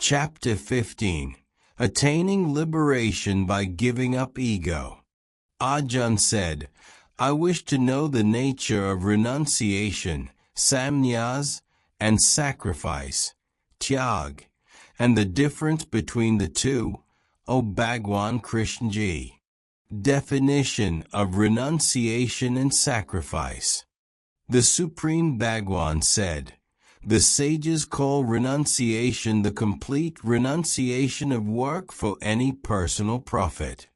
Chapter 15. Attaining Liberation by Giving Up Ego. Arjun said, I wish to know the nature of renunciation, samnyas, and sacrifice, tyag, and the difference between the two, O Bhagwan Krishna Ji. Definition of renunciation and sacrifice. The Supreme Bhagwan said, the sages call renunciation the complete renunciation of work for any personal profit.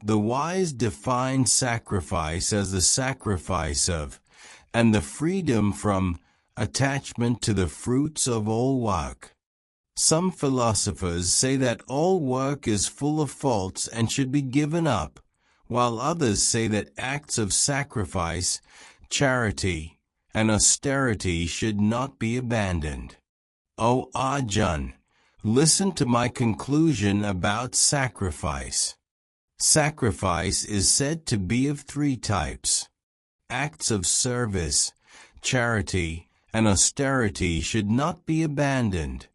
The wise define sacrifice as the sacrifice of, and the freedom from, attachment to the fruits of all work. Some philosophers say that all work is full of faults and should be given up, while others say that acts of sacrifice, charity, and austerity should not be abandoned. O Arjun, listen to my conclusion about sacrifice. Sacrifice is said to be of three types. Acts of service, charity, and austerity should not be abandoned,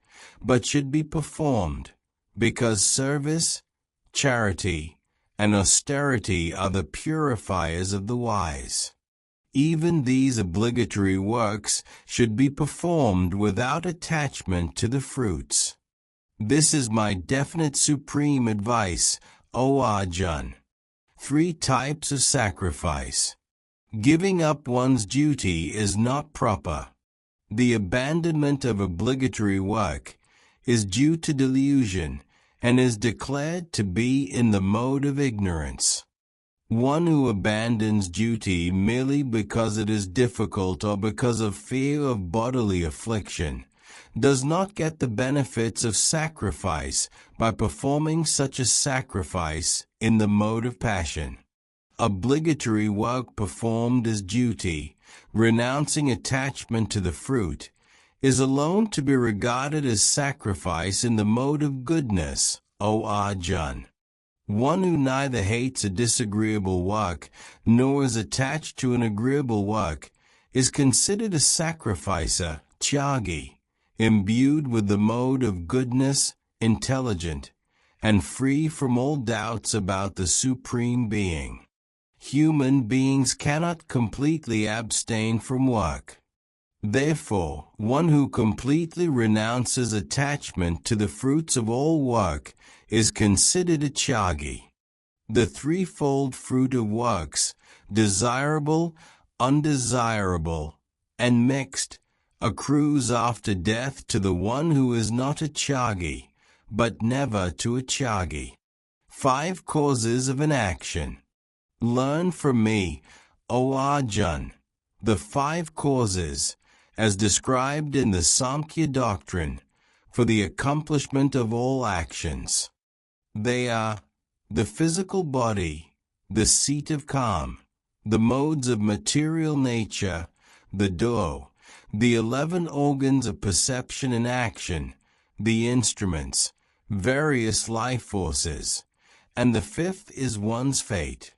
but should be performed, because service, charity, and austerity are the purifiers of the wise. Even these obligatory works should be performed without attachment to the fruits. This is my definite supreme advice, O Arjun. 3 types of sacrifice. Giving up one's duty is not proper. The abandonment of obligatory work is due to delusion and is declared to be in the mode of ignorance. One who abandons duty merely because it is difficult or because of fear of bodily affliction does not get the benefits of sacrifice by performing such a sacrifice in the mode of passion. Obligatory work performed as duty, renouncing attachment to the fruit, is alone to be regarded as sacrifice in the mode of goodness, O Arjun. One who neither hates a disagreeable work nor is attached to an agreeable work is considered a sacrificer, tyagi, imbued with the mode of goodness, intelligent, and free from all doubts about the Supreme Being. Human beings cannot completely abstain from work. Therefore, one who completely renounces attachment to the fruits of all work is considered a tyagi. The threefold fruit of works, desirable, undesirable, and mixed, accrues after death to the one who is not a tyagi, but never to a tyagi. 5 causes of an action. Learn from me, O Arjun, the 5 causes, as described in the Samkhya doctrine, for the accomplishment of all actions. They are the physical body, the seat of calm, the modes of material nature, the door, the 11 organs of perception and action, the instruments, various life forces, and the 5th is one's fate.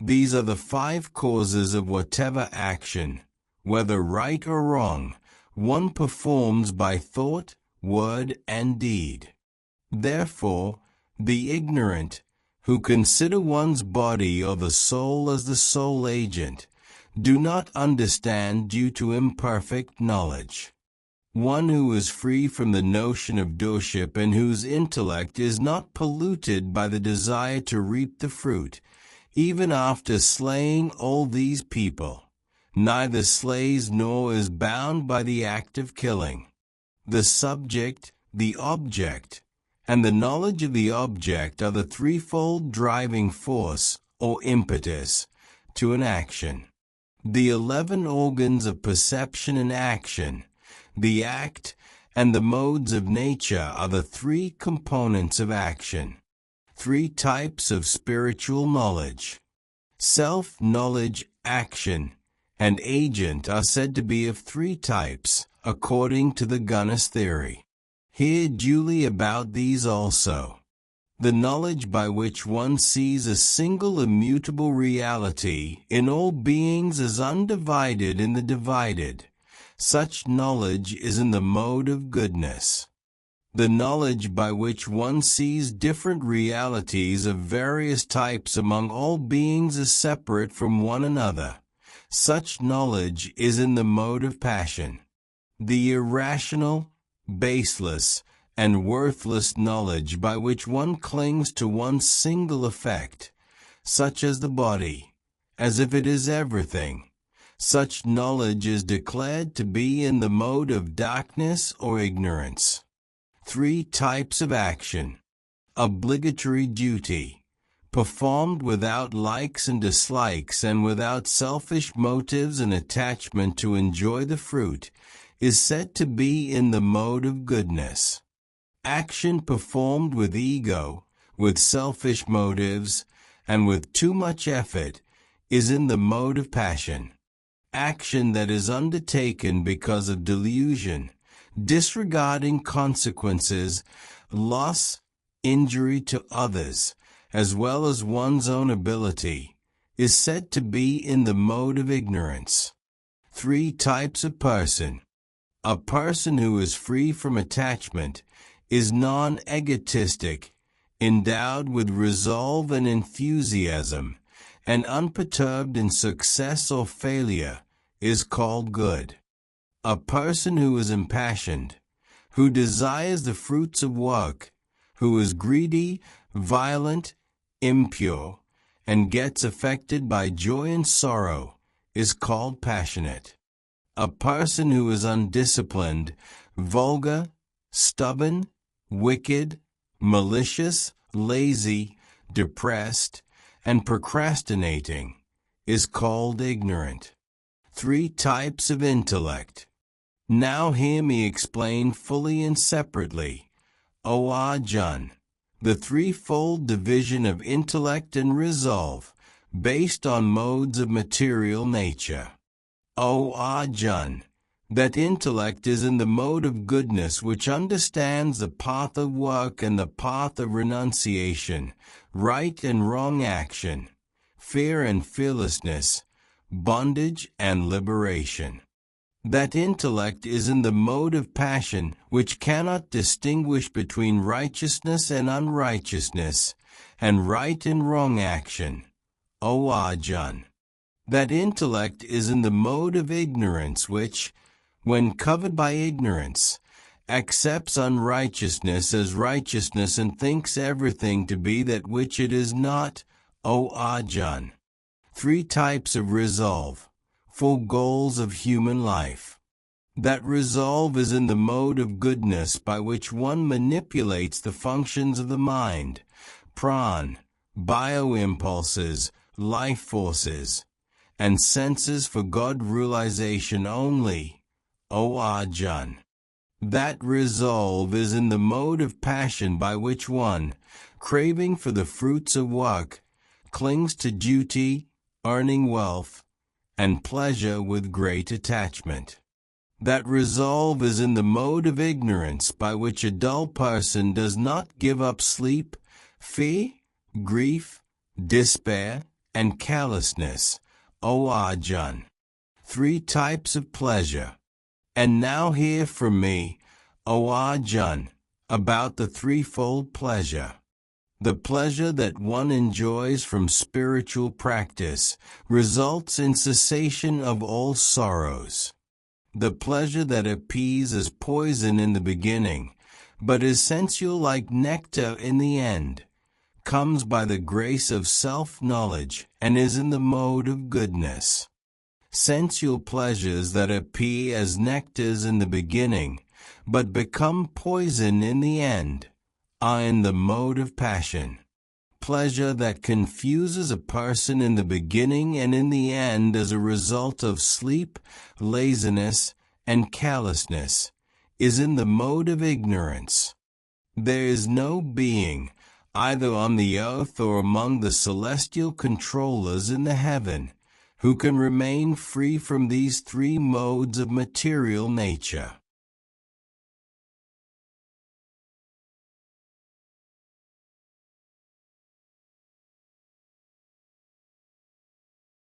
These are the 5 causes of whatever action, whether right or wrong, one performs by thought, word, and deed. Therefore, the ignorant, who consider one's body or the soul as the sole agent, do not understand due to imperfect knowledge. One who is free from the notion of doship and whose intellect is not polluted by the desire to reap the fruit, even after slaying all these people, neither slays nor is bound by the act of killing. The subject, the object, and the knowledge of the object are the threefold driving force, or impetus, to an action. The 11 organs of perception and action, the act, and the modes of nature are the 3 components of action. 3 types of spiritual knowledge. Self-knowledge, action, and agent are said to be of 3 types, according to the Gunas theory. Hear duly about these also. The knowledge by which one sees a single immutable reality in all beings as undivided in the divided. Such knowledge is in the mode of goodness. the knowledge by which one sees different realities of various types among all beings is separate from one another. Such knowledge is in the mode of passion. The irrational, baseless, and worthless knowledge by which one clings to one single effect, such as the body, as if it is everything. Such knowledge is declared to be in the mode of darkness or ignorance. 3 types of action. Obligatory duty, performed without likes and dislikes and without selfish motives and attachment to enjoy the fruit, is said to be in the mode of goodness. Action performed with ego, with selfish motives, and with too much effort, is in the mode of passion. Action that is undertaken because of delusion, disregarding consequences, loss, injury to others, as well as one's own ability, is said to be in the mode of ignorance. 3 types of person. A person who is free from attachment is non-egotistic, endowed with resolve and enthusiasm, and unperturbed in success or failure, is called good. A person who is impassioned, who desires the fruits of work, who is greedy, violent, impure, and gets affected by joy and sorrow, is called passionate. A person who is undisciplined, vulgar, stubborn, wicked, malicious, lazy, depressed, and procrastinating, is called ignorant. 3 types of intellect. Now hear me explain fully and separately, O Arjun, the threefold division of intellect and resolve, based on modes of material nature. O Arjun, that intellect is in the mode of goodness which understands the path of work and the path of renunciation, right and wrong action, fear and fearlessness, bondage and liberation. That intellect is in the mode of passion which cannot distinguish between righteousness and unrighteousness, and right and wrong action. O Arjun, that intellect is in the mode of ignorance which, when covered by ignorance, accepts unrighteousness as righteousness and thinks everything to be that which it is not. O Arjun. 3 types of resolve. 4 goals of human life. That resolve is in the mode of goodness by which one manipulates the functions of the mind, pran, bioimpulses, life forces, and senses for God realization only. O Arjun. That resolve is in the mode of passion by which one, craving for the fruits of work, clings to duty, earning wealth, and pleasure with great attachment. That resolve is in the mode of ignorance by which a dull person does not give up sleep, fear, grief, despair, and callousness. O Arjun. 3 types of pleasure. And now hear from me, O Arjun, about the threefold pleasure. The pleasure that one enjoys from spiritual practice results in cessation of all sorrows. The pleasure that appeases poison in the beginning, but is sensual like nectar in the end, comes by the grace of self-knowledge and is in the mode of goodness. Sensual pleasures that appear as nectars in the beginning, but become poison in the end, are in the mode of passion. Pleasure that confuses a person in the beginning and in the end as a result of sleep, laziness, and callousness, is in the mode of ignorance. There is no being, either on the earth or among the celestial controllers in the heaven, who can remain free from these 3 modes of material nature.